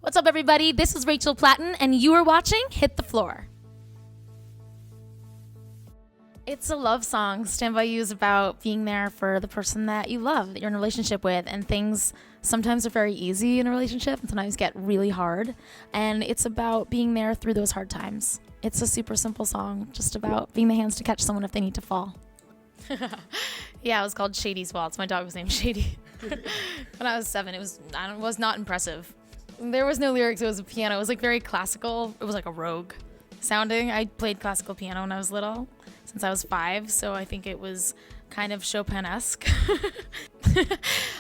What's up, everybody? This is Rachel Platten, and you are watching Hit the Floor. It's a love song. Stand By You is about being there for the person that you love, that you're in a relationship with, and things sometimes are very easy in a relationship and sometimes get really hard, and it's about being there through those hard times. It's a super simple song, just about being the hands to catch someone if they need to fall. Yeah, it was called Shady's Waltz. My dog was named Shady. When I was 7, it was not impressive. There was no lyrics. It was a piano. It was like very classical. It was like a Rogue sounding. I played classical piano when I was little, since I was 5, so I think it was kind of Chopin-esque.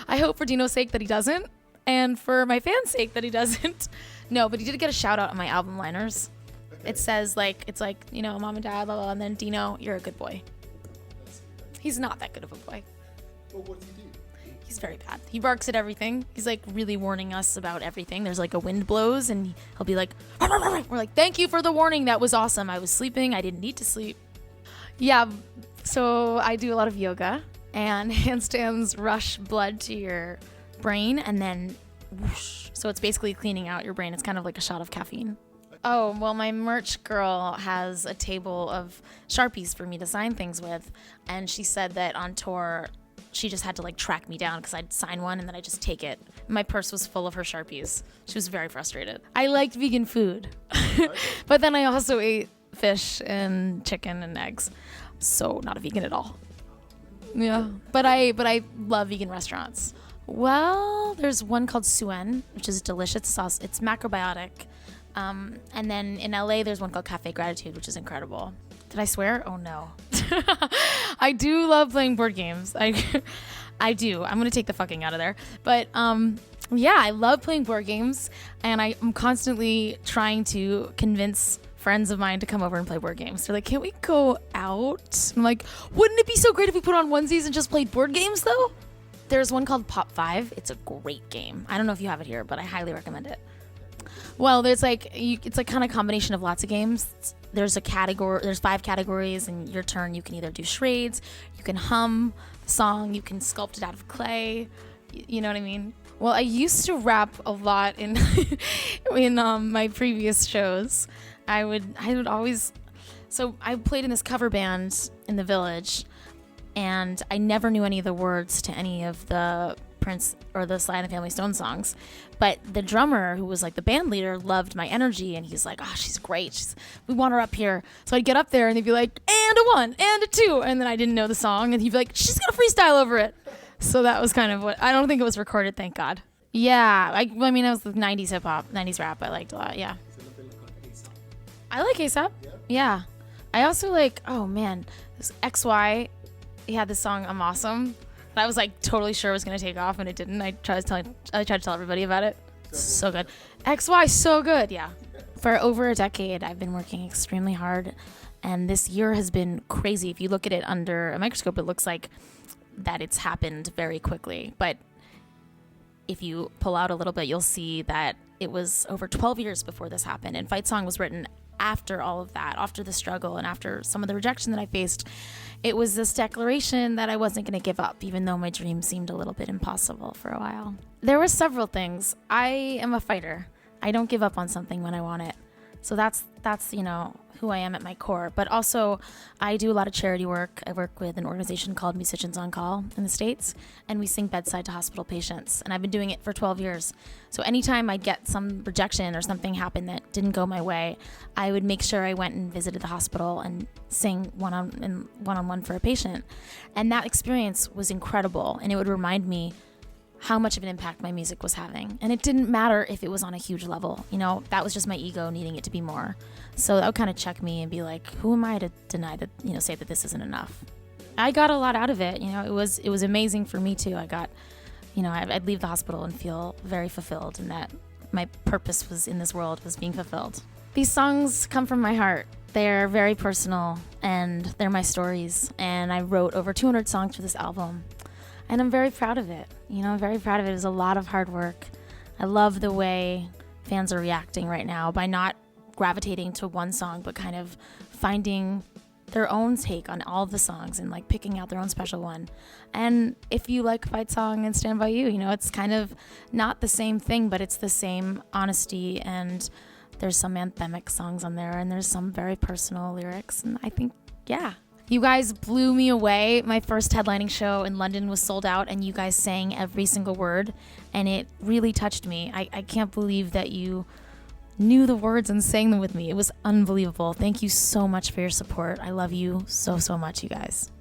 I hope for Dino's sake that he doesn't, and for my fans' sake that he doesn't. No, but he did get a shout out on my album liners. Okay. It says it's like, you know, mom and dad, blah, blah, and then Dino, you're a good boy. He's not that good of a boy. Well, what do you do? He's very bad. He barks at everything. He's like really warning us about everything. There's like a wind blows and he'll be like, we're like, thank you for the warning. That was awesome. I was sleeping. I didn't need to sleep. Yeah. So I do a lot of yoga, and handstands rush blood to your brain and then whoosh. So it's basically cleaning out your brain. It's kind of like a shot of caffeine. Oh, well, my merch girl has a table of Sharpies for me to sign things with. And she said that on tour, she just had to like track me down because I'd sign one and then I'd just take it. My purse was full of her Sharpies. She was very frustrated. I liked vegan food, but then I also ate fish and chicken and eggs. So not a vegan at all. Yeah, but I love vegan restaurants. Well, there's one called Suen, which is delicious sauce. It's macrobiotic. And then in LA, there's one called Cafe Gratitude, which is incredible. Did I swear? Oh no. I do love playing board games. I do. I'm going to take the fucking out of there. But yeah, I love playing board games, and I'm constantly trying to convince friends of mine to come over and play board games. They're like, can't we go out? I'm like, wouldn't it be so great if we put on onesies and just played board games though? There's one called Pop 5. It's a great game. I don't know if you have it here, but I highly recommend it. Well, there's it's like kind of combination of lots of games. There's 5 categories, and your turn, you can either do charades, you can hum the song, you can sculpt it out of clay. You know what I mean? Well, I used to rap a lot in my previous shows. I would always, so I played in this cover band in the Village, and I never knew any of the words to any of the Prince or the Sly and the Family Stone songs, but the drummer, who was like the band leader, loved my energy, and he's like, oh, she's great, we want her up here. So I'd get up there and they'd be like, and a 1 and a 2, and then I didn't know the song, and he'd be like, she's gonna freestyle over it. So that was kind of what, I don't think it was recorded, thank God. Yeah, I mean, I was the 90s hip hop, 90s rap I liked a lot. Yeah, I like A$AP. Yeah, I also like, oh man, this XY, he had this song I'm Awesome. I was like totally sure it was gonna take off, and it didn't. I tried to tell everybody about it. So good. XY, so good. Yeah. For over a decade, I've been working extremely hard, and this year has been crazy. If you look at it under a microscope, it looks like that it's happened very quickly. But if you pull out a little bit, you'll see that it was over 12 years before this happened. And Fight Song was written after all of that, after the struggle and after some of the rejection that I faced. It was this declaration that I wasn't going to give up, even though my dream seemed a little bit impossible for a while. There were several things. I am a fighter. I don't give up on something when I want it. So that's who I am at my core. But also, I do a lot of charity work. I work with an organization called Musicians on Call in the States, and we sing bedside to hospital patients. And I've been doing it for 12 years. So anytime I'd get some rejection or something happened that didn't go my way, I would make sure I went and visited the hospital and sing one-on-one for a patient. And that experience was incredible, and it would remind me how much of an impact my music was having. And it didn't matter if it was on a huge level. That was just my ego needing it to be more. So that would kind of check me and be like, who am I to deny that, say that this isn't enough? I got a lot out of it. It was amazing for me too. I got, I'd leave the hospital and feel very fulfilled, and that my purpose was in this world was being fulfilled. These songs come from my heart. They're very personal, and they're my stories. And I wrote over 200 songs for this album. And I'm very proud of it. I'm very proud of it. It was a lot of hard work. I love the way fans are reacting right now by not gravitating to one song, but kind of finding their own take on all of the songs and like picking out their own special one. And if you like Fight Song and Stand By You, it's kind of not the same thing, but it's the same honesty, and there's some anthemic songs on there, and there's some very personal lyrics, and I think, yeah. You guys blew me away. My first headlining show in London was sold out, and you guys sang every single word, and it really touched me. I can't believe that you knew the words and sang them with me. It was unbelievable. Thank you so much for your support. I love you so, so much, you guys.